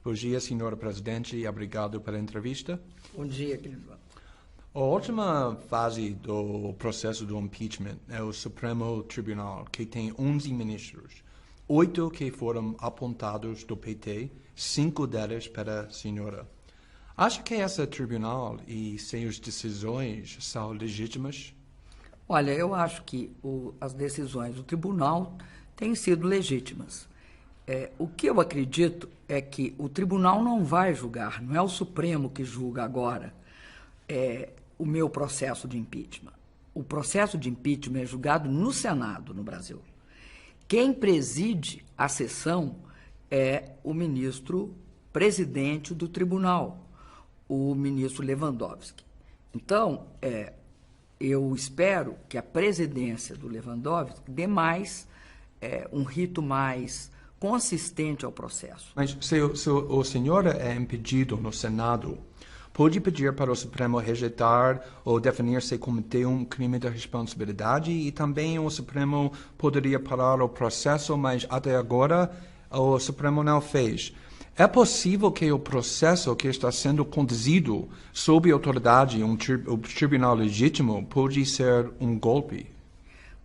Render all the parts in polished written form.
Bom dia, senhora presidente, e obrigado pela entrevista. Bom dia, querido. A última fase do processo do impeachment é o Supremo Tribunal, que tem 11 ministros, 8 que foram apontados do PT, 5 deles pela senhora. Acha que esse tribunal e suas decisões são legítimas? Olha, eu acho que as decisões do tribunal têm sido legítimas. O que eu acredito é que o tribunal não vai julgar, não é o Supremo que julga agora o meu processo de impeachment. O processo de impeachment é julgado no Senado, no Brasil. Quem preside a sessão é o ministro presidente do tribunal, o ministro Lewandowski. Então, eu espero que a presidência do Lewandowski dê mais, um rito mais consistente ao processo. Mas se o senhor é impedido no Senado, pode pedir para o Supremo rejeitar ou definir se cometeu um crime de responsabilidade e também o Supremo poderia parar o processo, mas até agora o Supremo não fez. É possível que o processo que está sendo conduzido sob autoridade um tribunal legítimo pode ser um golpe?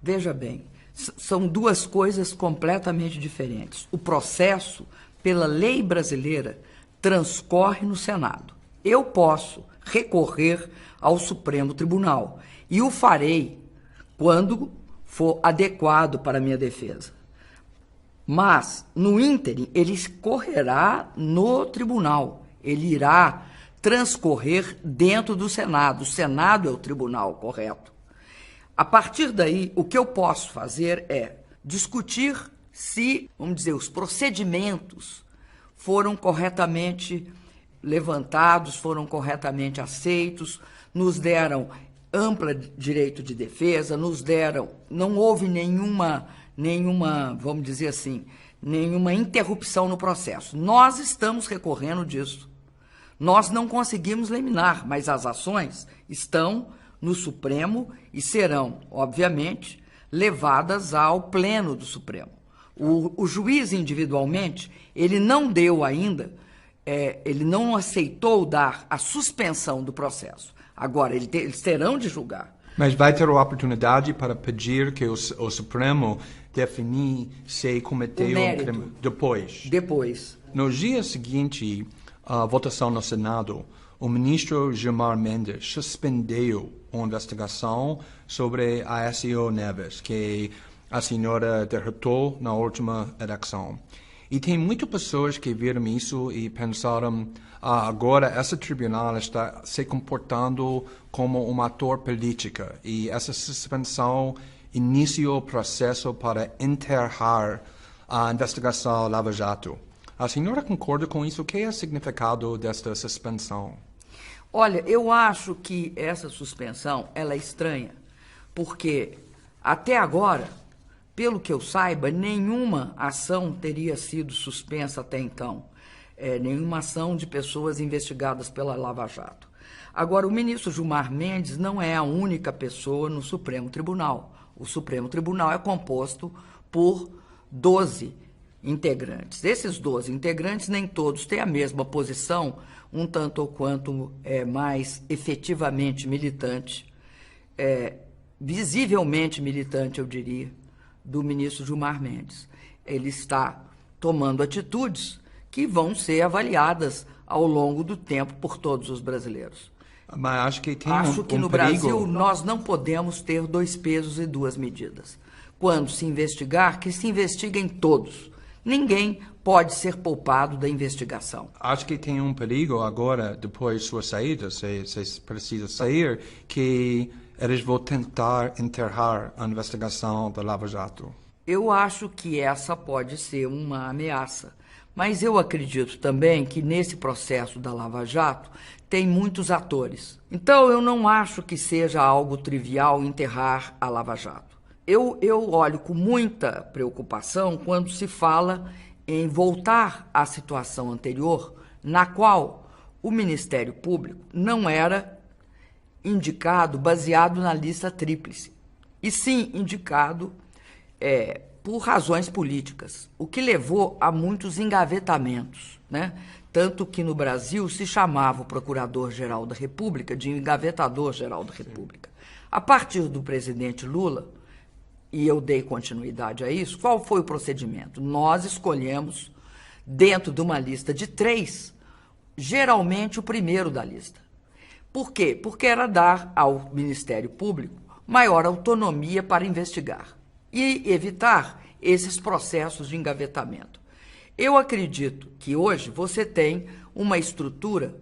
Veja bem, são duas coisas completamente diferentes. O processo, pela lei brasileira, transcorre no Senado. Eu posso recorrer ao Supremo Tribunal e o farei quando for adequado para a minha defesa. Mas, no ínterim, ele correrá no tribunal. Ele irá transcorrer dentro do Senado. O Senado é o tribunal correto. A partir daí, o que eu posso fazer é discutir se, vamos dizer, os procedimentos foram corretamente levantados, foram corretamente aceitos, nos deram ampla direito de defesa, não houve nenhuma, vamos dizer assim, nenhuma interrupção no processo. Nós estamos recorrendo disso. Nós não conseguimos liminar, mas as ações estão no Supremo e serão, obviamente, levadas ao Pleno do Supremo. O juiz individualmente, ele não deu ainda, ele não aceitou dar a suspensão do processo. Agora, eles terão de julgar. Mas vai ter a oportunidade para pedir que o Supremo definir se cometeu um crime depois? Depois. No dia seguinte à votação no Senado, o ministro Gilmar Mendes suspendeu uma investigação sobre a Aécio Neves, que a senhora derrotou na última eleição. E tem muitas pessoas que viram isso e pensaram, agora esse tribunal está se comportando como um ator político e essa suspensão iniciou o processo para enterrar a investigação Lava Jato. A senhora concorda com isso? O que é o significado desta suspensão? Olha, eu acho que essa suspensão ela é estranha, porque até agora, pelo que eu saiba, nenhuma ação teria sido suspensa até então. Nenhuma ação de pessoas investigadas pela Lava Jato. Agora, o ministro Gilmar Mendes não é a única pessoa no Supremo Tribunal. O Supremo Tribunal é composto por 12 integrantes. Esses 12 integrantes, nem todos têm a mesma posição, um tanto ou quanto mais efetivamente militante, visivelmente militante, eu diria, do ministro Gilmar Mendes. Ele está tomando atitudes que vão ser avaliadas ao longo do tempo por todos os brasileiros. Mas acho que tem Acho que no perigo. Brasil nós não podemos ter dois pesos e duas medidas. Quando se investigar, que se investiguem todos. Ninguém pode ser poupado da investigação. Acho que tem um perigo agora, depois de sua saída, se precisa sair, que eles vão tentar enterrar a investigação da Lava Jato. Eu acho que essa pode ser uma ameaça. Mas eu acredito também que nesse processo da Lava Jato tem muitos atores. Então eu não acho que seja algo trivial enterrar a Lava Jato. Eu olho com muita preocupação quando se fala em voltar à situação anterior, na qual o Ministério Público não era indicado baseado na lista tríplice, e sim indicado por razões políticas, o que levou a muitos engavetamentos, né? Tanto que no Brasil se chamava o Procurador-Geral da República de Engavetador-Geral da República. A partir do presidente Lula, e eu dei continuidade a isso, qual foi o procedimento? Nós escolhemos, dentro de uma lista de 3, geralmente o primeiro da lista. Por quê? Porque era dar ao Ministério Público maior autonomia para investigar e evitar esses processos de engavetamento. Eu acredito que hoje você tem uma estrutura,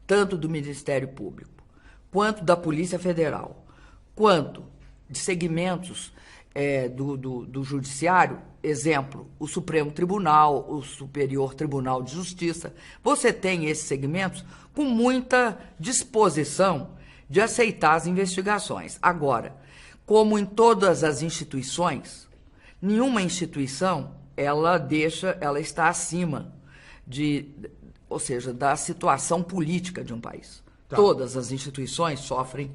tanto do Ministério Público, quanto da Polícia Federal, quanto de segmentos do Judiciário, exemplo, o Supremo Tribunal, o Superior Tribunal de Justiça. Você tem esses segmentos com muita disposição de aceitar as investigações. Agora, como em todas as instituições, nenhuma instituição ela está acima ou seja, da situação política de um país. Tá. Todas as instituições sofrem,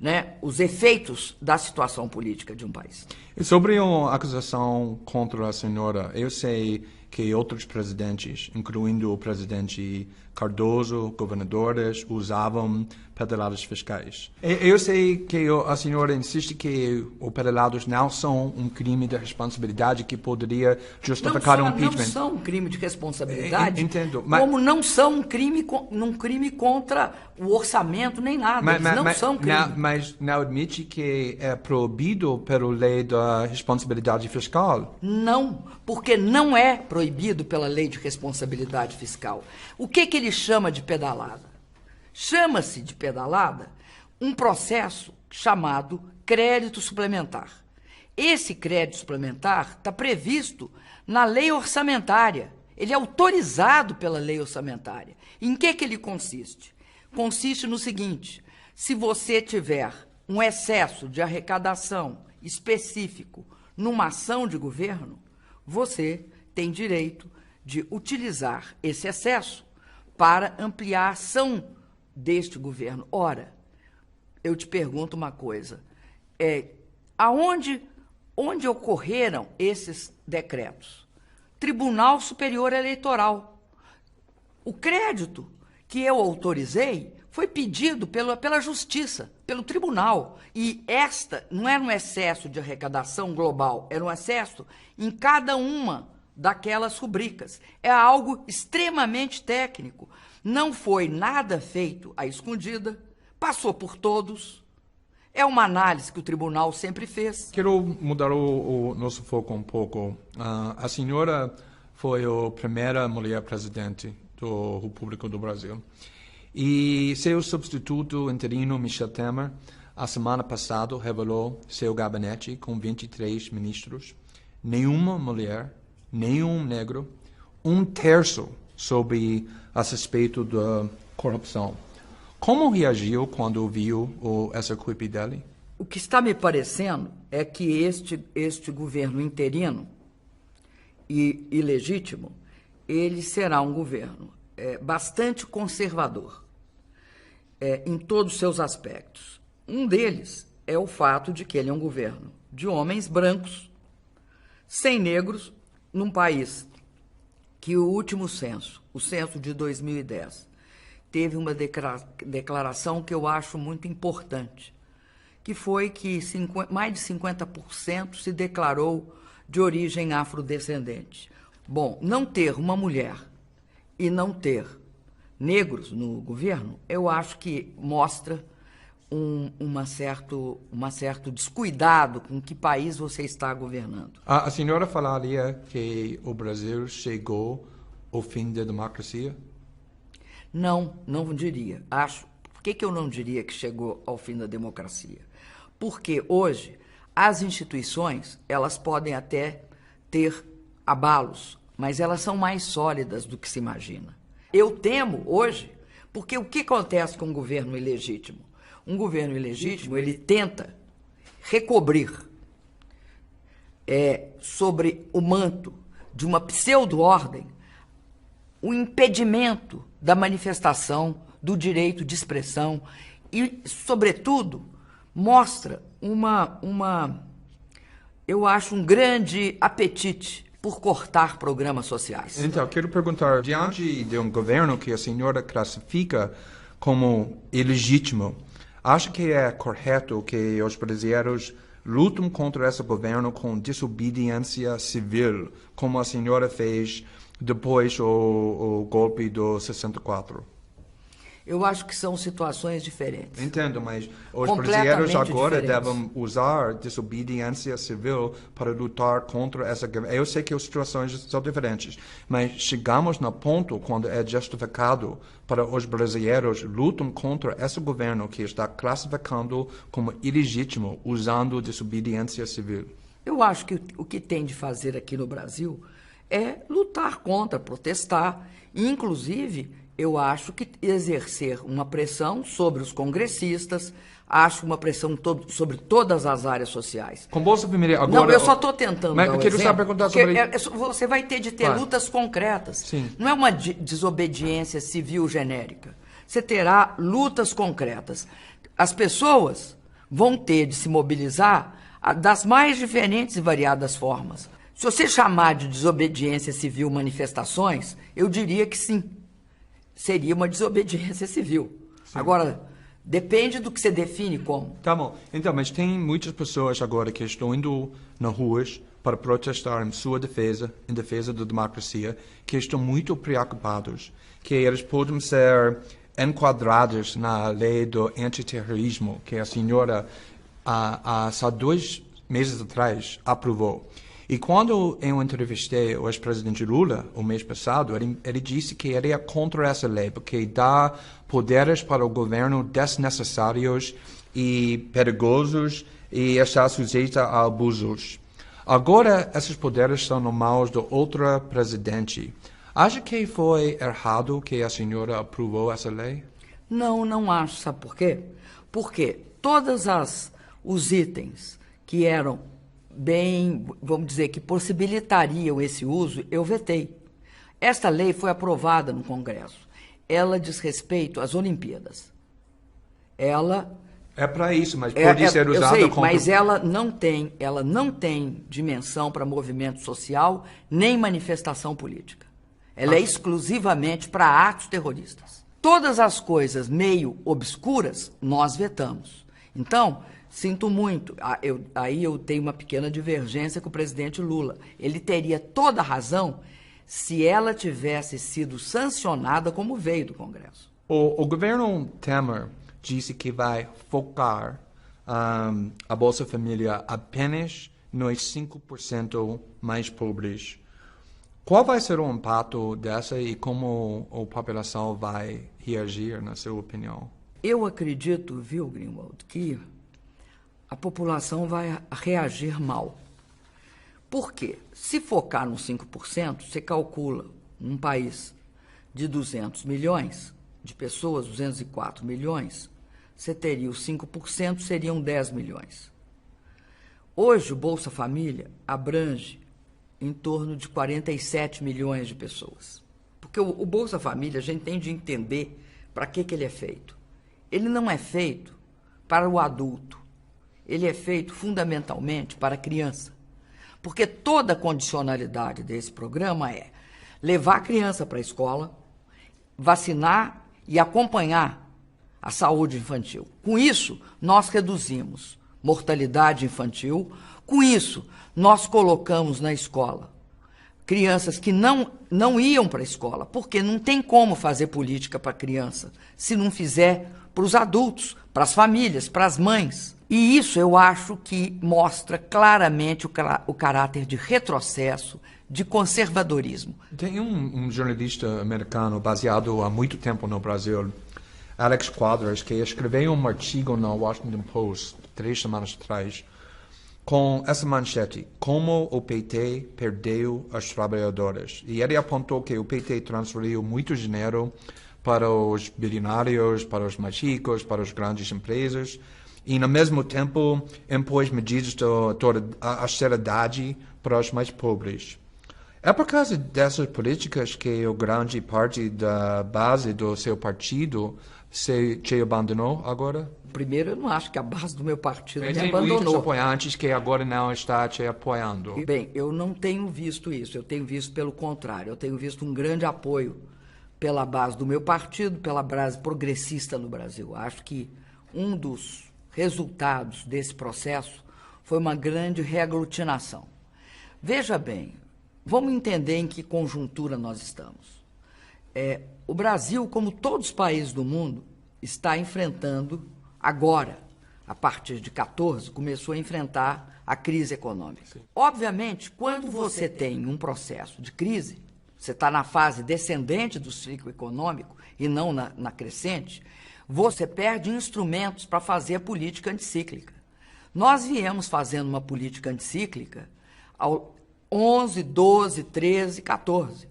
né, os efeitos da situação política de um país. E sobre a acusação contra a senhora, eu sei que outros presidentes, incluindo o presidente Cardoso, governadores, usavam pedaladas fiscais. Eu sei que a senhora insiste que os pedalados não são um crime de responsabilidade que poderia justificar um impeachment. Não são um crime de responsabilidade, entendo, como não são um crime contra o orçamento nem nada. Eles não são crime. Mas não admite que é proibido pela lei da responsabilidade fiscal? Não, porque não é proibido pela lei de responsabilidade fiscal. O que ele chama de pedalada? Chama-se de pedalada um processo chamado crédito suplementar. Esse crédito suplementar está previsto na lei orçamentária. Ele é autorizado pela lei orçamentária. Em que ele consiste? Consiste no seguinte: se você tiver um excesso de arrecadação específico numa ação de governo, você tem direito de utilizar esse excesso para ampliar a ação deste governo. Ora, eu te pergunto uma coisa, onde ocorreram esses decretos? Tribunal Superior Eleitoral. O crédito que eu autorizei foi pedido pela Justiça, pelo Tribunal. E esta não era um excesso de arrecadação global, era um excesso em cada uma daquelas rubricas. É algo extremamente técnico. Não foi nada feito à escondida, passou por todos. É uma análise que o tribunal sempre fez. Quero mudar o nosso foco um pouco. A senhora foi a primeira mulher presidente da República do Brasil. E seu substituto interino, Michel Temer, a semana passada revelou seu gabinete com 23 ministros. Nenhuma mulher, nenhum negro, 1/3 sobre a respeito da corrupção. Como reagiu quando viu essa clipe dele? O que está me parecendo é que este governo interino e ilegítimo, ele será um governo bastante conservador em todos os seus aspectos. Um deles é o fato de que ele é um governo de homens brancos, sem negros, num país que o último censo, o censo de 2010, teve uma declaração que eu acho muito importante, que foi que mais de 50% se declarou de origem afrodescendente. Bom, não ter uma mulher e não ter negros no governo, eu acho que mostra um certo descuidado com que país você está governando. A senhora falaria que o Brasil chegou ao fim da democracia? Não diria. Por que eu não diria que chegou ao fim da democracia? Porque hoje as instituições, elas podem até ter abalos, mas elas são mais sólidas do que se imagina. Eu temo hoje, porque o que acontece com um governo ilegítimo? Um governo ilegítimo, ele tenta recobrir sobre o manto de uma pseudo-ordem o impedimento da manifestação do direito de expressão e, sobretudo, mostra Eu acho um grande apetite por cortar programas sociais. Então, quero perguntar, diante de um governo que a senhora classifica como ilegítimo, acha que é correto que os brasileiros lutam contra esse governo com desobediência civil, como a senhora fez depois o golpe do 64? Eu acho que são situações diferentes. Entendo, mas os brasileiros agora devem usar desobediência civil para lutar contra essa guerra. Eu sei que as situações são diferentes, mas chegamos no ponto quando é justificado para os brasileiros lutam contra esse governo que está classificando como ilegítimo, usando desobediência civil. Eu acho que o que tem de fazer aqui no Brasil é lutar contra, protestar, inclusive eu acho que exercer uma pressão sobre os congressistas, acho uma pressão sobre todas as áreas sociais. Com Bolsa Família agora... Não, eu só estou tentando mas dar eu quero só perguntar sobre... Você vai ter de ter lutas concretas. Sim. Não é uma desobediência civil genérica. Você terá lutas concretas. As pessoas vão ter de se mobilizar das mais diferentes e variadas formas. Se você chamar de desobediência civil manifestações, eu diria que sim. Seria uma desobediência civil. Sim. Agora, depende do que você define como. Tá bom. Então, mas tem muitas pessoas agora que estão indo nas ruas para protestar em sua defesa, em defesa da democracia, que estão muito preocupados, que eles podem ser enquadrados na lei do antiterrorismo, que a senhora, só 2 meses atrás, aprovou. E quando eu entrevistei o ex-presidente Lula, o mês passado, ele disse que ele é contra essa lei, porque dá poderes para o governo desnecessários e perigosos e está sujeito a abusos. Agora, esses poderes estão nas mãos do outro presidente. Acha que foi errado que a senhora aprovou essa lei? Não, não acho. Sabe por quê? Porque todos os itens que eram bem, vamos dizer, que possibilitariam esse uso, eu vetei. Esta lei foi aprovada no Congresso. Ela diz respeito às Olimpíadas. Ela... É para isso, mas pode ser usada contra... Mas ela não tem dimensão para movimento social, nem manifestação política. Ela é exclusivamente para atos terroristas. Todas as coisas meio obscuras, nós vetamos. Então... Sinto muito. Aí eu tenho uma pequena divergência com o presidente Lula. Ele teria toda a razão se ela tivesse sido sancionada como veio do Congresso. O governo Temer disse que vai focar a Bolsa Família apenas nos 5% mais pobres. Qual vai ser o impacto dessa e como a população vai reagir, na sua opinião? Eu acredito, viu, Greenwald, que a população vai reagir mal. Por quê? Se focar no 5%, você calcula um país de 200 milhões de pessoas, 204 milhões, você teria os 5%, seriam 10 milhões. Hoje, o Bolsa Família abrange em torno de 47 milhões de pessoas. Porque o Bolsa Família, a gente tem de entender para que ele é feito. Ele não é feito para o adulto. Ele é feito fundamentalmente para a criança. Porque toda a condicionalidade desse programa é levar a criança para a escola, vacinar e acompanhar a saúde infantil. Com isso, nós reduzimos mortalidade infantil. Com isso, nós colocamos na escola crianças que não iam para a escola, porque não tem como fazer política para a criança se não fizer para os adultos, para as famílias, para as mães. E isso eu acho que mostra claramente o caráter de retrocesso, de conservadorismo. Tem um jornalista americano baseado há muito tempo no Brasil, Alex Quadras, que escreveu um artigo no Washington Post 3 semanas atrás com essa manchete: como o PT perdeu os trabalhadores. E ele apontou que o PT transferiu muito dinheiro para os bilionários, para os mais ricos, para as grandes empresas, e, no mesmo tempo, impôs medidas de austeridade para os mais pobres. É por causa dessas políticas que a grande parte da base do seu partido te abandonou agora? Primeiro, eu não acho que a base do meu partido me Tem muitos abandonou. apoiantes que agora não está te apoiando. Bem, eu não tenho visto isso, eu tenho visto pelo contrário, eu tenho visto um grande apoio pela base do meu partido, pela base progressista no Brasil. Acho que um dos resultados desse processo foi uma grande reaglutinação. Veja bem, vamos entender em que conjuntura nós estamos. O Brasil, como todos os países do mundo, está enfrentando agora, a partir de 14, começou a enfrentar a crise econômica. Sim. Obviamente, quando você tem um processo de crise, você está na fase descendente do ciclo econômico e não na crescente, você perde instrumentos para fazer a política anticíclica. Nós viemos fazendo uma política anticíclica ao 11, 12, 13, 14.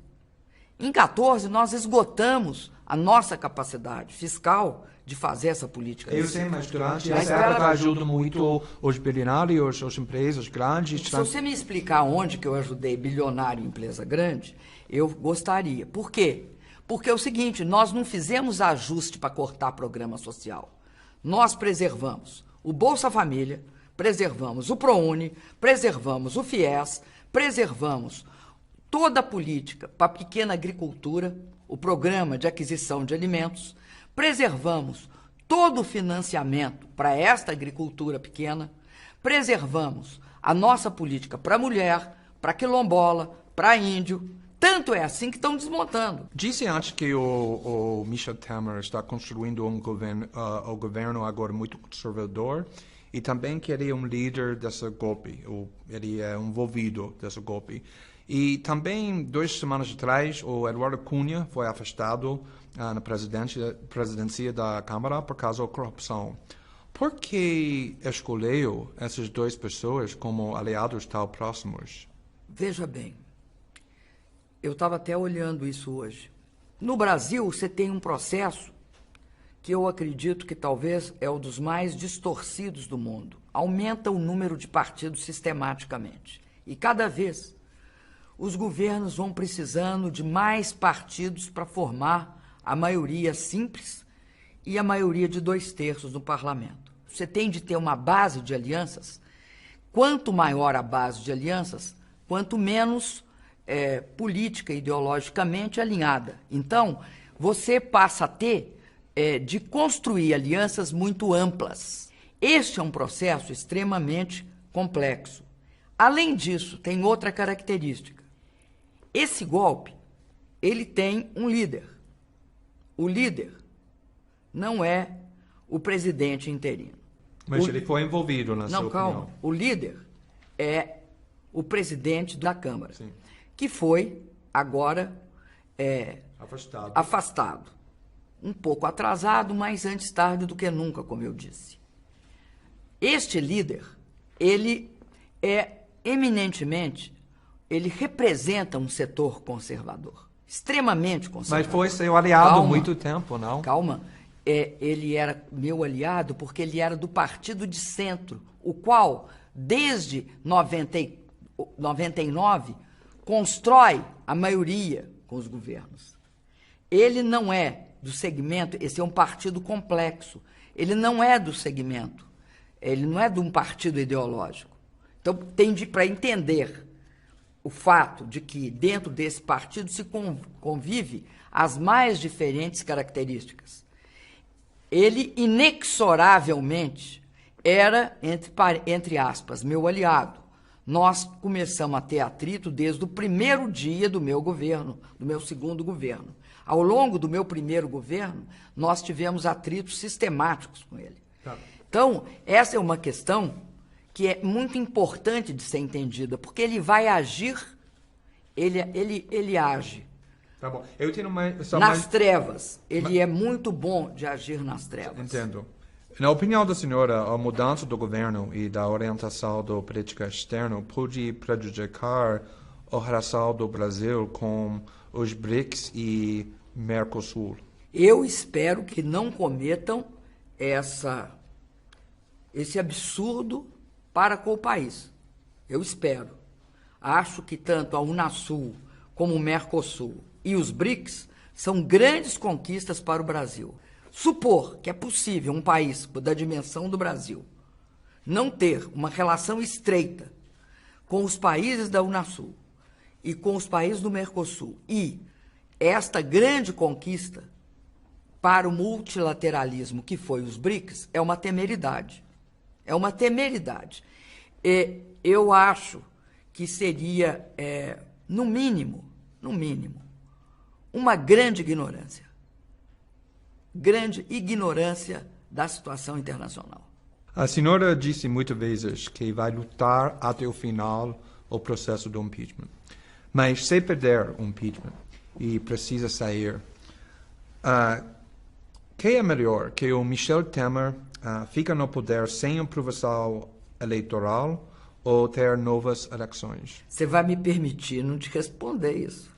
Em 14, nós esgotamos a nossa capacidade fiscal de fazer essa política. Eu sei, mas durante essa época ajuda muito os bilionários, as empresas grandes. Se você me explicar onde que eu ajudei bilionário e empresa grande, eu gostaria. Por quê? Porque é o seguinte, nós não fizemos ajuste para cortar programa social. Nós preservamos o Bolsa Família, preservamos o ProUni, preservamos o FIES, preservamos toda a política para a pequena agricultura, o programa de aquisição de alimentos, preservamos todo o financiamento para esta agricultura pequena, preservamos a nossa política para a mulher, para a quilombola, para índio. Tanto é assim que estão desmontando. Disse antes que o Michel Temer está construindo um governo agora muito conservador e também que ele é um líder desse golpe, ele é envolvido desse golpe. E também, 2 semanas atrás, o Eduardo Cunha foi afastado na presidência da Câmara por causa da corrupção. Por que escolheu essas 2 pessoas como aliados tão próximos? Veja bem, eu estava até olhando isso hoje. No Brasil, você tem um processo que eu acredito que talvez é um dos mais distorcidos do mundo. Aumenta o número de partidos sistematicamente. E cada vez os governos vão precisando de mais partidos para formar a maioria simples e a maioria de 2/3 no parlamento. Você tem de ter uma base de alianças. Quanto maior a base de alianças, quanto menos política ideologicamente alinhada. Então, você passa a ter de construir alianças muito amplas. Este é um processo extremamente complexo. Além disso, tem outra característica. Esse golpe, ele tem um líder. O líder não é o presidente interino. Mas ele foi envolvido na sua opinião. Não, calma. O líder é o presidente da Câmara, Sim. que foi agora afastado. Um pouco atrasado, mas antes tarde do que nunca, como eu disse. Este líder, ele é eminentemente, ele representa um setor conservador, extremamente conservador. Mas foi seu aliado há muito tempo, não? Calma. Ele era meu aliado porque ele era do partido de centro, o qual, desde 99, constrói a maioria com os governos. Ele não é do segmento, esse é um partido complexo, ele não é do segmento, ele não é de um partido ideológico. Então, para entender o fato de que dentro desse partido se convive as mais diferentes características. Ele, inexoravelmente, era, entre aspas, meu aliado. Nós começamos a ter atrito desde o primeiro dia do meu governo, do meu segundo governo. Ao longo do meu primeiro governo, nós tivemos atritos sistemáticos com ele. Tá. Então, essa é uma questão que é muito importante de ser entendida, porque ele vai agir, ele age. Tá bom. Eu tenho nas trevas. Ele é muito bom de agir nas trevas. Entendo. Na opinião da senhora, a mudança do governo e da orientação da política externa pode prejudicar a relação do Brasil com os BRICS e Mercosul? Eu espero que não cometam esse absurdo para com o país. Eu espero. Acho que tanto a Unasul como o Mercosul e os BRICS são grandes conquistas para o Brasil. Supor que é possível um país da dimensão do Brasil não ter uma relação estreita com os países da Unasul e com os países do Mercosul, e esta grande conquista para o multilateralismo que foi os BRICS é uma temeridade. É uma temeridade. Eu acho que seria, no mínimo, uma grande ignorância da situação internacional. A senhora disse muitas vezes que vai lutar até o final o processo do impeachment. Mas se perder o impeachment e precisa sair, que é melhor, que o Michel Temer fique no poder sem aprovação eleitoral ou ter novas eleições? Você vai me permitir não te responder isso.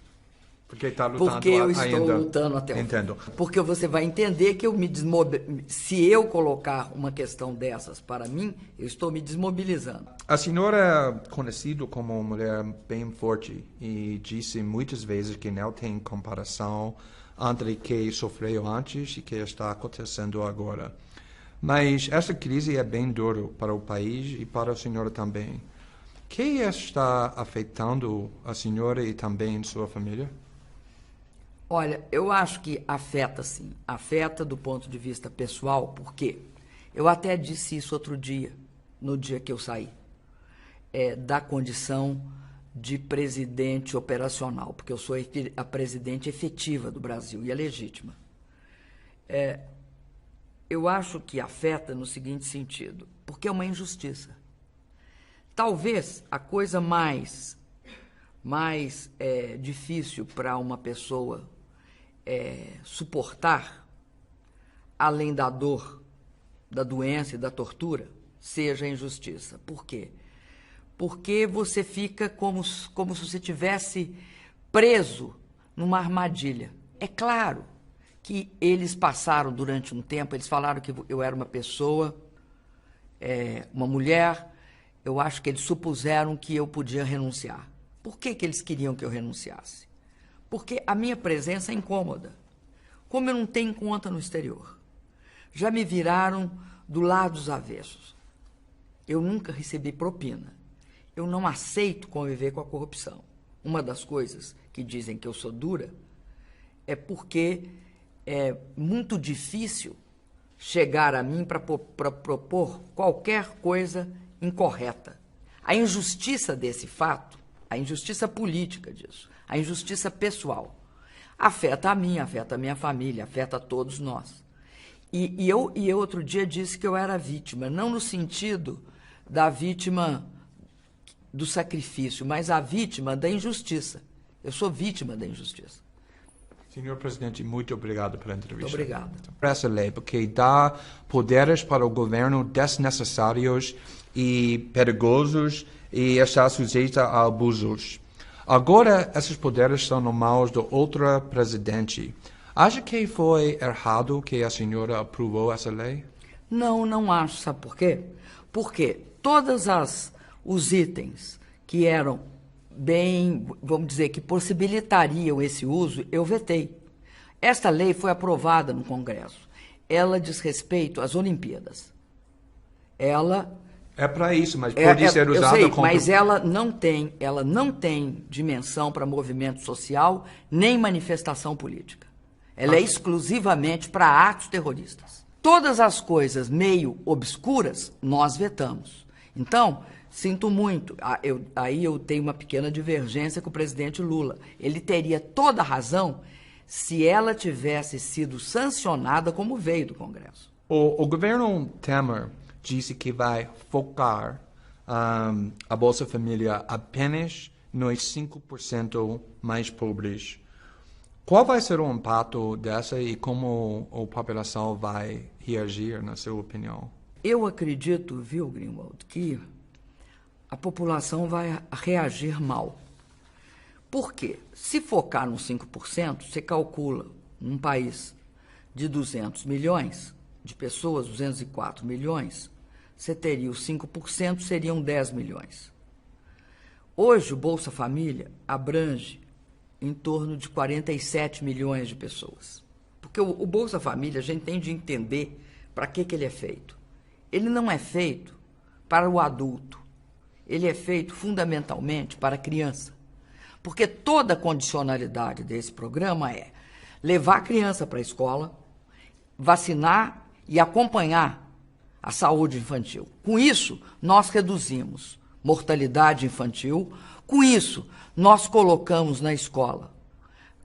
Porque está lutando Porque eu ainda. estou lutando até o fim. Entendo. Porque você vai entender que se eu colocar uma questão dessas para mim, eu estou me desmobilizando. A senhora é conhecida como uma mulher bem forte e disse muitas vezes que não tem comparação entre o que sofreu antes e o que está acontecendo agora. Mas essa crise é bem dura para o país e para a senhora também. O que está afetando a senhora e também sua família? Olha, eu acho que afeta sim, afeta do ponto de vista pessoal, porque eu até disse isso outro dia, no dia que eu saí, da condição de presidente operacional, porque eu sou a presidente efetiva do Brasil e é legítima. Eu acho que afeta no seguinte sentido, porque é uma injustiça. Talvez a coisa mais difícil para uma pessoa suportar, além da dor, da doença e da tortura, seja a injustiça. Por quê? Porque você fica como se você estivesse preso numa armadilha. É claro que eles passaram durante um tempo, eles falaram que eu era uma pessoa, uma mulher, eu acho que eles supuseram que eu podia renunciar. Por que eles queriam que eu renunciasse? Porque a minha presença é incômoda. Como eu não tenho conta no exterior, já me viraram do lado dos avessos. Eu nunca recebi propina. Eu não aceito conviver com a corrupção. Uma das coisas que dizem que eu sou dura é porque é muito difícil chegar a mim para propor qualquer coisa incorreta. A injustiça desse fato, a injustiça política disso, a injustiça pessoal, afeta a mim, afeta a minha família, afeta a todos nós. E eu outro dia disse que eu era vítima, não no sentido da vítima do sacrifício, mas a vítima da injustiça. Eu sou vítima da injustiça. Senhor presidente, muito obrigado pela entrevista. Muito obrigado. Essa lei, porque dá poderes para o governo desnecessários e perigosos e está sujeita a abusos. Agora, esses poderes estão nas mãos do outro presidente. Acha que foi errado que a senhora aprovou essa lei? Não, não acho. Sabe por quê? Porque todos os itens que eram bem, vamos dizer, que possibilitariam esse uso, eu vetei. Esta lei foi aprovada no Congresso. Ela diz respeito às Olimpíadas. Ela... É para isso, mas pode ser usada eu sei, contra... mas ela não tem dimensão para movimento social nem manifestação política. Ela é exclusivamente para atos terroristas. Todas as coisas meio obscuras, nós vetamos. Então, sinto muito, aí eu tenho uma pequena divergência com o presidente Lula. Ele teria toda a razão se ela tivesse sido sancionada como veio do Congresso. O governo Temer disse que vai focar a Bolsa Família apenas nos 5% mais pobres. Qual vai ser o impacto dessa e como a população vai reagir, na sua opinião? Eu acredito, viu, Greenwald, que a população vai reagir mal. Por quê? Se focar no 5%, você calcula num país de 200 milhões de pessoas, 204 milhões, você teria os 5%, seriam 10 milhões. Hoje, o Bolsa Família abrange em torno de 47 milhões de pessoas. Porque o Bolsa Família, a gente tem de entender para que ele é feito. Ele não é feito para o adulto. Ele é feito fundamentalmente para a criança. Porque toda a condicionalidade desse programa é levar a criança para a escola, vacinar e acompanhar a saúde infantil. Com isso, nós reduzimos mortalidade infantil. Com isso, nós colocamos na escola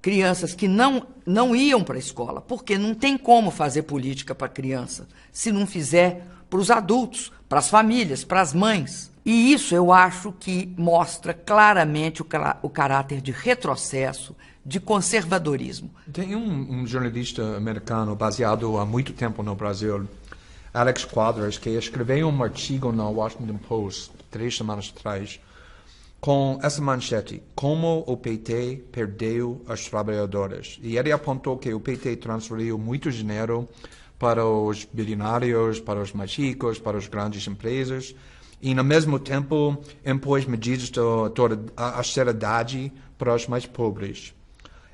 crianças que não iam para a escola, porque não tem como fazer política para a criança se não fizer para os adultos, para as famílias, para as mães. E isso eu acho que mostra claramente o caráter de retrocesso, de conservadorismo. Tem um jornalista americano baseado há muito tempo no Brasil, Alex Quadras, que escreveu um artigo no Washington Post 3 semanas atrás com essa manchete: como o PT perdeu as trabalhadoras. E ele apontou que o PT transferiu muito dinheiro para os bilionários, para os mais ricos, para as grandes empresas, e, no mesmo tempo, impôs medidas de austeridade para os mais pobres.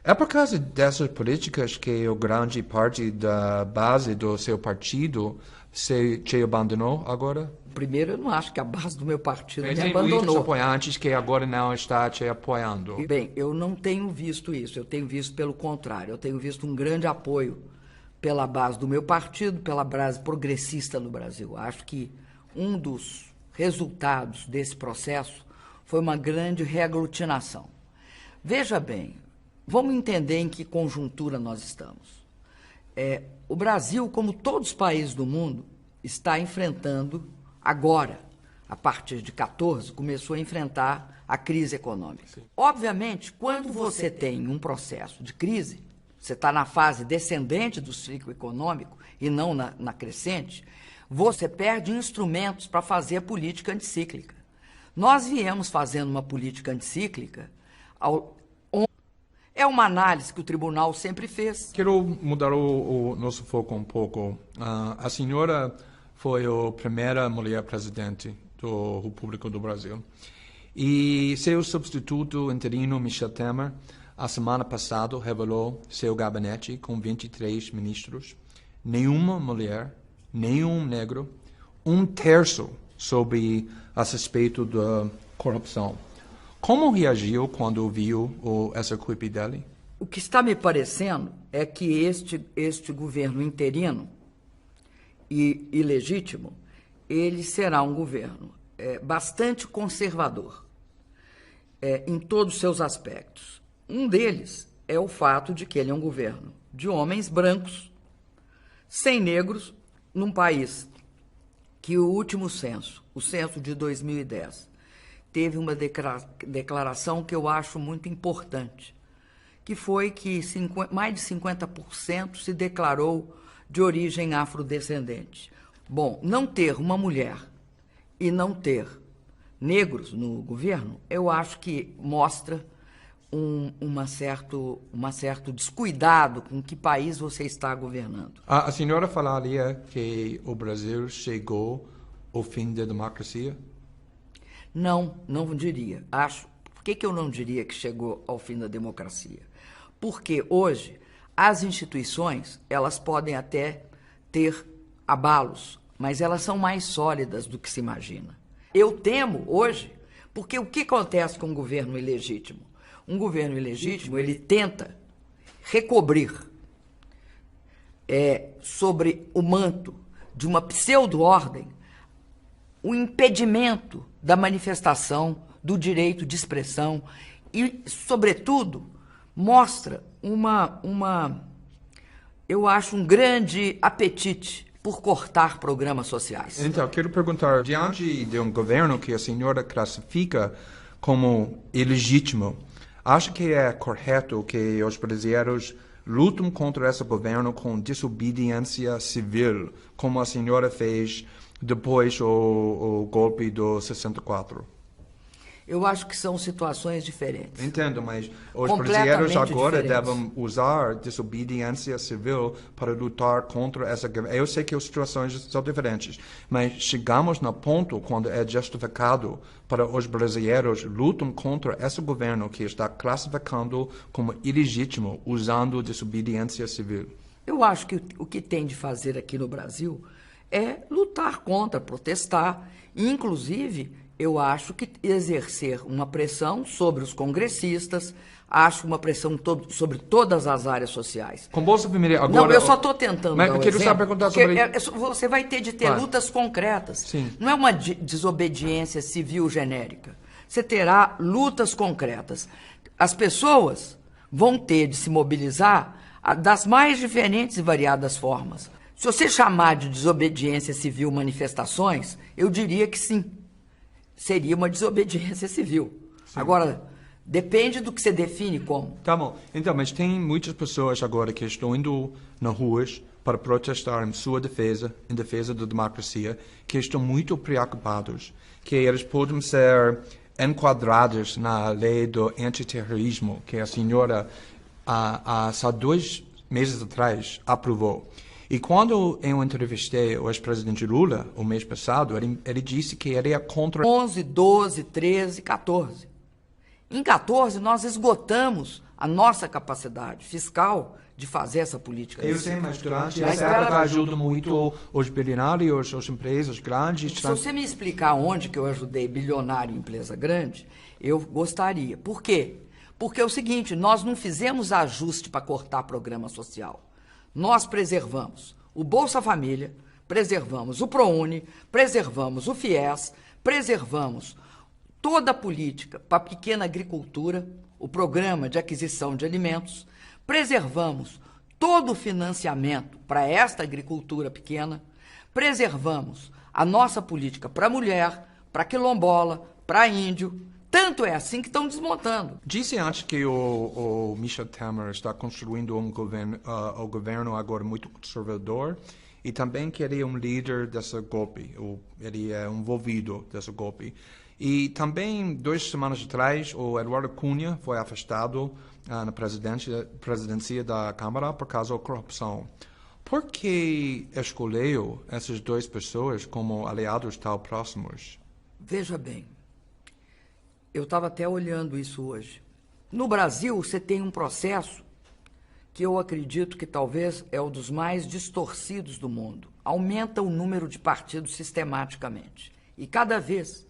É por causa dessas políticas que a grande parte da base do seu partido te abandonou agora? Primeiro, eu não acho que a base do meu partido me Tem muitos abandonou. apoiantes que agora não está te apoiando. Bem, eu não tenho visto isso, eu tenho visto pelo contrário, eu tenho visto um grande apoio pela base do meu partido, pela base progressista no Brasil. Acho que um dos resultados desse processo foi uma grande reaglutinação. Veja bem, vamos entender em que conjuntura nós estamos. O Brasil, como todos os países do mundo, está enfrentando agora, a partir de 14, começou a enfrentar a crise econômica. Sim. Obviamente, quando você tem um processo de crise, você está na fase descendente do ciclo econômico e não na crescente, você perde instrumentos para fazer a política anticíclica. Nós viemos fazendo uma política anticíclica, é uma análise que o tribunal sempre fez. Quero mudar o nosso foco um pouco. A senhora foi a primeira mulher presidente da República do Brasil. E seu substituto interino, Michel Temer, a semana passada revelou seu gabinete com 23 ministros. Nenhuma mulher, nenhum negro, 1/3 sobre a respeito da corrupção. Como reagiu quando viu essa equipe dele? O que está me parecendo é que este governo interino e ilegítimo, ele será um governo bastante conservador em todos os seus aspectos. Um deles é o fato de que ele é um governo de homens brancos, sem negros, num país que o último censo, o censo de 2010, teve uma declaração que eu acho muito importante, que foi que mais de 50% se declarou de origem afrodescendente. Bom, não ter uma mulher e não ter negros no governo, eu acho que mostra um certo descuidado com que país você está governando. A senhora falaria que o Brasil chegou ao fim da democracia? Não diria. Por que eu não diria que chegou ao fim da democracia? Porque hoje as instituições, elas podem até ter abalos, mas elas são mais sólidas do que se imagina. Eu temo hoje, porque o que acontece com um governo ilegítimo? Um governo ilegítimo, ele tenta recobrir sobre o manto de uma pseudo-ordem o impedimento da manifestação do direito de expressão e, sobretudo, mostra eu acho, um grande apetite por cortar programas sociais. Então, quero perguntar, diante de um governo que a senhora classifica como ilegítimo, acha que é correto que os brasileiros lutem contra esse governo com desobediência civil, como a senhora fez depois o golpe do 64? Eu acho que são situações diferentes. Entendo, mas os brasileiros agora devem usar desobediência civil para lutar contra essa guerra. Eu sei que as situações são diferentes, mas chegamos no ponto quando é justificado para os brasileiros lutam contra esse governo que está classificando como ilegítimo, usando desobediência civil. Eu acho que o que tem de fazer aqui no Brasil é lutar contra, protestar, inclusive eu acho que exercer uma pressão sobre os congressistas, acho uma pressão sobre todas as áreas sociais. Com Bolsa Família agora... Não, eu só estou tentando dar o quero só perguntar sobre... Você vai ter de ter lutas concretas. Sim. Não é uma desobediência civil genérica. Você terá lutas concretas. As pessoas vão ter de se mobilizar das mais diferentes e variadas formas. Se você chamar de desobediência civil manifestações, eu diria que sim. Seria uma desobediência civil. Sim. Agora, depende do que você define como. Tá bom. Então, mas tem muitas pessoas agora que estão indo nas ruas para protestar em sua defesa, em defesa da democracia, que estão muito preocupados, que eles podem ser enquadrados na lei do antiterrorismo, que a senhora, há só 2 meses atrás, aprovou. E quando eu entrevistei o ex-presidente Lula, o mês passado, ele disse que ele é contra... 11, 12, 13, 14. Em 14, nós esgotamos a nossa capacidade fiscal de fazer essa política. Eu sei, mas durante essa época ajuda muito os bilionários, as empresas grandes... Se você me explicar onde que eu ajudei bilionário e empresa grande, eu gostaria. Por quê? Porque é o seguinte, nós não fizemos ajuste para cortar programa social. Nós preservamos o Bolsa Família, preservamos o ProUni, preservamos o FIES, preservamos toda a política para a pequena agricultura, o programa de aquisição de alimentos, preservamos todo o financiamento para esta agricultura pequena, preservamos a nossa política para a mulher, para a quilombola, para a índio. Tanto é assim que estão desmontando. Disse antes que o Michel Temer está construindo um governo agora muito conservador e também que ele é um líder desse golpe, ele é envolvido desse golpe. E também, 2 semanas atrás, o Eduardo Cunha foi afastado na presidência da Câmara por causa da corrupção. Por que escolheu essas 2 pessoas como aliados tão próximos? Veja bem. Eu estava até olhando isso hoje. No Brasil, você tem um processo que eu acredito que talvez é um dos mais distorcidos do mundo. Aumenta o número de partidos sistematicamente. E cada vez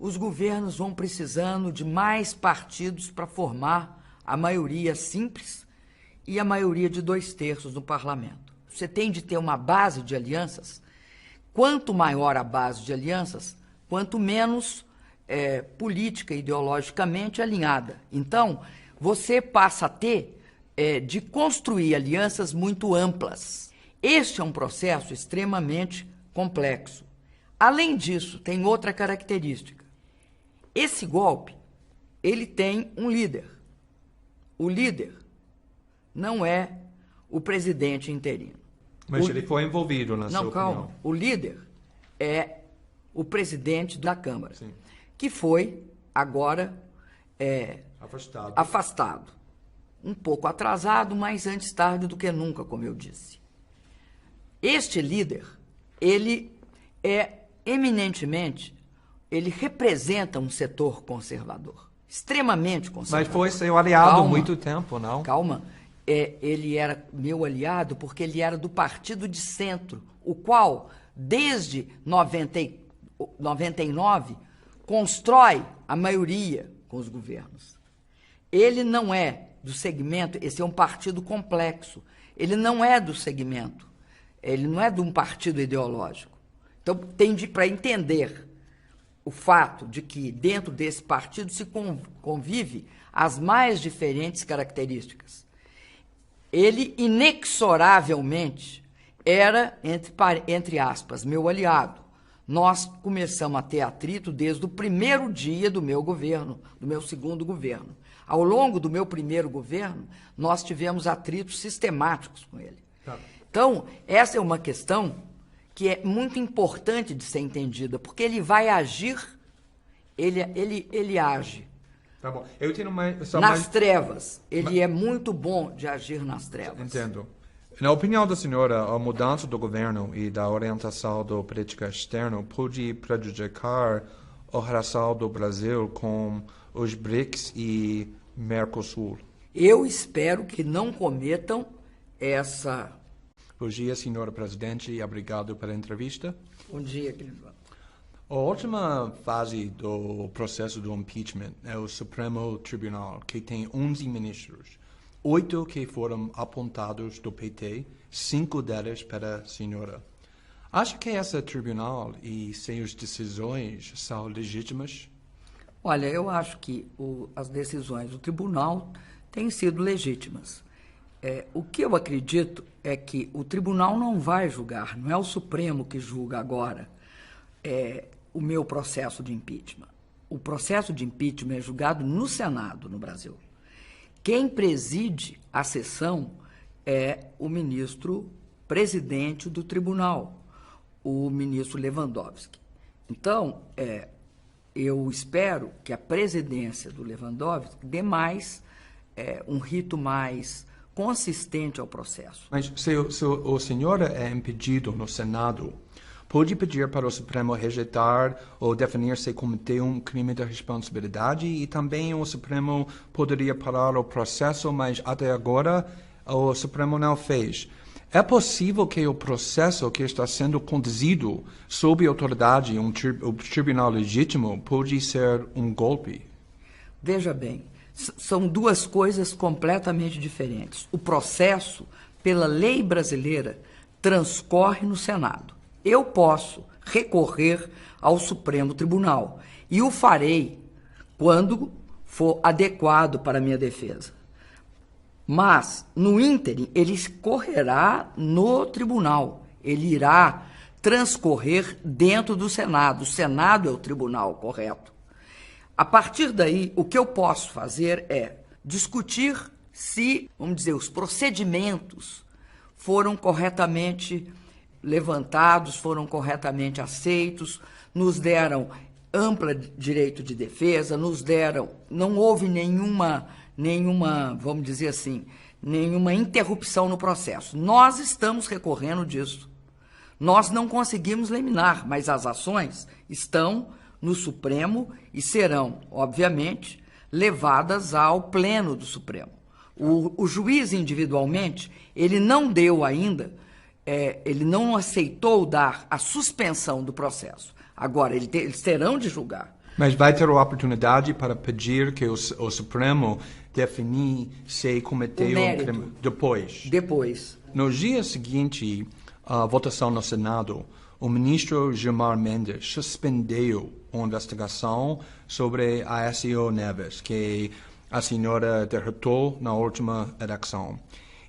os governos vão precisando de mais partidos para formar a maioria simples e a maioria de 2/3 no parlamento. Você tem de ter uma base de alianças. Quanto maior a base de alianças, quanto menos... política ideologicamente alinhada. Então, você passa a ter de construir alianças muito amplas. Este é um processo extremamente complexo. Além disso, tem outra característica. Esse golpe, ele tem um líder. O líder não é o presidente interino. Mas ele foi envolvido na sua opinião. Não, calma. O líder é o presidente da Câmara. Sim. Que foi, agora, afastado. Um pouco atrasado, mas antes tarde do que nunca, como eu disse. Este líder, ele é eminentemente, ele representa um setor conservador, extremamente conservador. Mas foi seu aliado há muito tempo, não? Calma. Ele era meu aliado porque ele era do partido de centro, o qual, desde 99, constrói a maioria com os governos. Ele não é do segmento, esse é um partido complexo, ele não é do segmento, ele não é de um partido ideológico. Então, para entender o fato de que dentro desse partido se convive as mais diferentes características. Ele, inexoravelmente, era, entre aspas, meu aliado. Nós começamos a ter atrito desde o primeiro dia do meu governo, do meu segundo governo. Ao longo do meu primeiro governo, nós tivemos atritos sistemáticos com ele. Tá. Então, essa é uma questão que é muito importante de ser entendida, porque ele vai agir Ele age Tá bom. Eu tenho nas trevas. Ele é muito bom de agir nas trevas. Entendo. Na opinião da senhora, a mudança do governo e da orientação da política externa pode prejudicar a relação do Brasil com os BRICS e Mercosul? Eu espero que não cometam essa... Bom dia, senhora presidente, e obrigado pela entrevista. Bom dia, querido. A última fase do processo do impeachment é o Supremo Tribunal, que tem 11 ministros, 8 que foram apontados do PT, 5 deles pela senhora. Acha que esse tribunal e suas decisões são legítimas? Olha, eu acho que as decisões do tribunal têm sido legítimas. O que eu acredito é que o tribunal não vai julgar, não é o Supremo que julga agora o meu processo de impeachment. O processo de impeachment é julgado no Senado, no Brasil. Quem preside a sessão é o ministro presidente do tribunal, o ministro Lewandowski. Então, eu espero que a presidência do Lewandowski dê um rito mais consistente ao processo. Mas se o senhor é impedido no Senado, pode pedir para o Supremo rejeitar ou definir se cometeu um crime de responsabilidade e também o Supremo poderia parar o processo, mas até agora o Supremo não fez. É possível que o processo que está sendo conduzido sob autoridade um tribunal legítimo pode ser um golpe? Veja bem, são duas coisas completamente diferentes. O processo, pela lei brasileira, transcorre no Senado. Eu posso recorrer ao Supremo Tribunal e o farei quando for adequado para a minha defesa. Mas, no ínterim, ele correrá no tribunal. Ele irá transcorrer dentro do Senado. O Senado é o tribunal correto. A partir daí, o que eu posso fazer é discutir se, vamos dizer, os procedimentos foram corretamente levantados, foram corretamente aceitos, nos deram ampla direito de defesa, não houve nenhuma, vamos dizer assim, nenhuma interrupção no processo. Nós estamos recorrendo disso. Nós não conseguimos liminar, mas as ações estão no Supremo e serão, obviamente, levadas ao Pleno do Supremo. O juiz individualmente, ele não deu ainda, ele não aceitou dar a suspensão do processo. Agora, eles terão de julgar. Mas vai ter a oportunidade para pedir que o Supremo definir se cometeu um crime depois? Depois. No dia seguinte à votação no Senado, o ministro Gilmar Mendes suspendeu a investigação sobre a Aécio Neves, que a senhora derrotou na última eleição.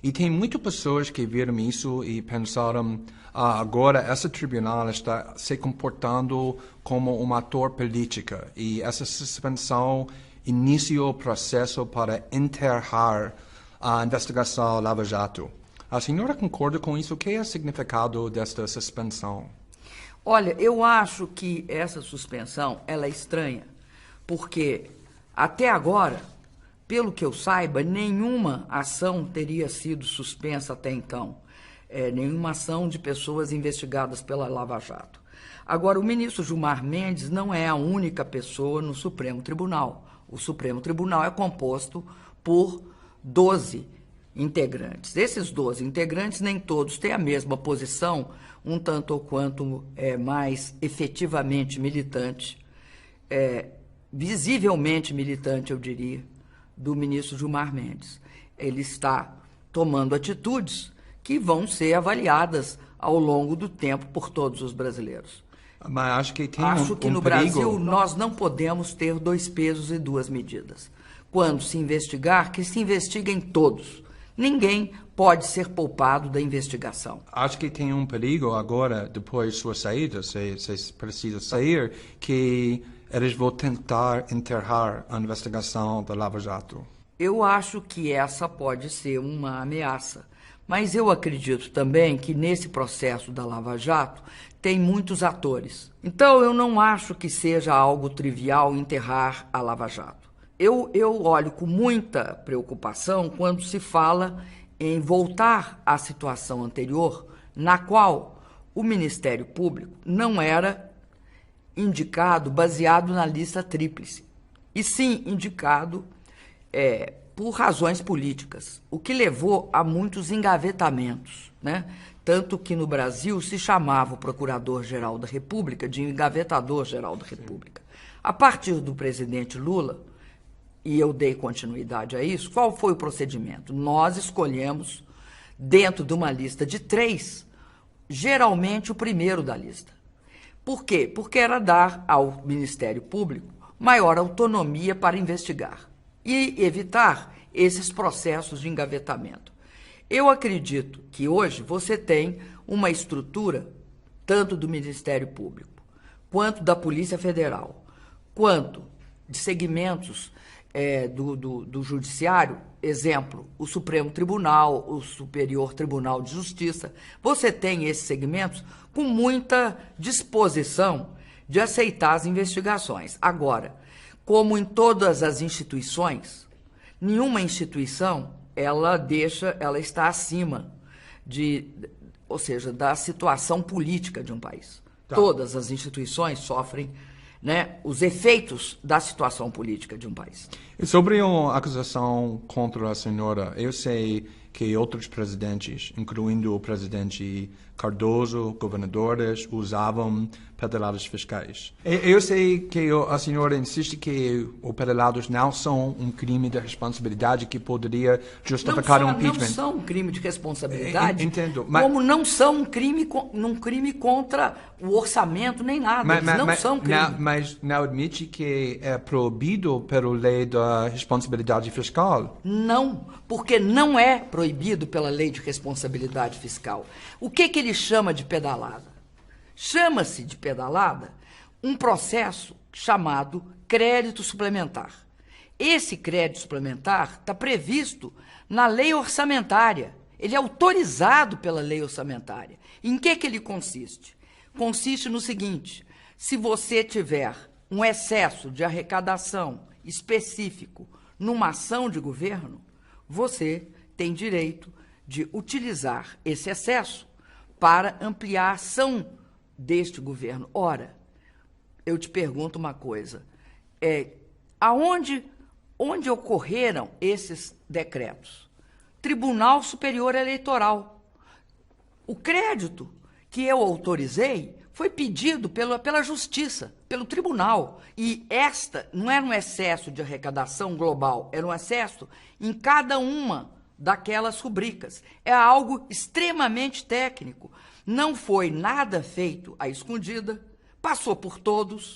E tem muitas pessoas que viram isso e pensaram, agora esse tribunal está se comportando como um ator político e essa suspensão iniciou o processo para enterrar a investigação Lava Jato. A senhora concorda com isso? O que é o significado desta suspensão? Olha, eu acho que essa suspensão ela é estranha, porque até agora, pelo que eu saiba, nenhuma ação teria sido suspensa até então. Nenhuma ação de pessoas investigadas pela Lava Jato. Agora, o ministro Gilmar Mendes não é a única pessoa no Supremo Tribunal. O Supremo Tribunal é composto por 12 integrantes. Esses 12 integrantes, nem todos têm a mesma posição, um tanto ou quanto mais efetivamente militante, visivelmente militante, eu diria, do ministro Gilmar Mendes. Ele está tomando atitudes que vão ser avaliadas ao longo do tempo por todos os brasileiros. Mas acho que tem Acho que no perigo. Brasil nós não podemos ter 2 pesos e 2 medidas. Quando se investigar, que se investiguem todos. Ninguém pode ser poupado da investigação. Acho que tem um perigo agora, depois de sua saída, se precisa sair, que eles vão tentar enterrar a investigação da Lava Jato. Eu acho que essa pode ser uma ameaça, Mas eu acredito também que nesse processo da Lava Jato tem muitos atores. Então eu não acho que seja algo trivial enterrar a Lava Jato. Eu olho com muita preocupação quando se fala em voltar à situação anterior, na qual o Ministério Público não era indicado baseado na lista tríplice, e sim indicado por razões políticas, o que levou a muitos engavetamentos, né? Tanto que no Brasil se chamava o Procurador-Geral da República de Engavetador-Geral da República. A partir do presidente Lula, e eu dei continuidade a isso, qual foi o procedimento? Nós escolhemos, dentro de uma lista de 3, geralmente o primeiro da lista. Por quê? Porque era dar ao Ministério Público maior autonomia para investigar e evitar esses processos de engavetamento. Eu acredito que hoje você tem uma estrutura, tanto do Ministério Público, quanto da Polícia Federal, quanto de segmentos do Judiciário, exemplo, o Supremo Tribunal, o Superior Tribunal de Justiça. Você tem esses segmentos com muita disposição de aceitar as investigações. Agora, como em todas as instituições, nenhuma instituição ela está acima ou seja, da situação política de um país. Tá. Todas as instituições sofrem, né, os efeitos da situação política de um país. E sobre a acusação contra a senhora, eu sei que outros presidentes, incluindo o presidente Cardoso, governadores, usavam pedaladas fiscais. Eu sei que a senhora insiste que os pedalados não são um crime de responsabilidade que poderia justificar um impeachment. Não são um crime de responsabilidade, entendo, como não são um crime contra o orçamento, nem nada. Eles não são crime. Mas não admite que é proibido pela lei da responsabilidade fiscal? Não, porque não é proibido pela lei de responsabilidade fiscal. O que ele chama de pedalada? Chama-se de pedalada um processo chamado crédito suplementar. Esse crédito suplementar está previsto na lei orçamentária. Ele é autorizado pela lei orçamentária. Em que ele consiste? Consiste no seguinte: se você tiver um excesso de arrecadação específico numa ação de governo, você tem direito de utilizar esse excesso para ampliar a ação deste governo. Ora, eu te pergunto uma coisa, onde ocorreram esses decretos? Tribunal Superior Eleitoral. O crédito que eu autorizei foi pedido pela Justiça, pelo Tribunal. E esta não era um excesso de arrecadação global, era um excesso em cada uma daquelas rubricas. É algo extremamente técnico. Não foi nada feito à escondida, passou por todos,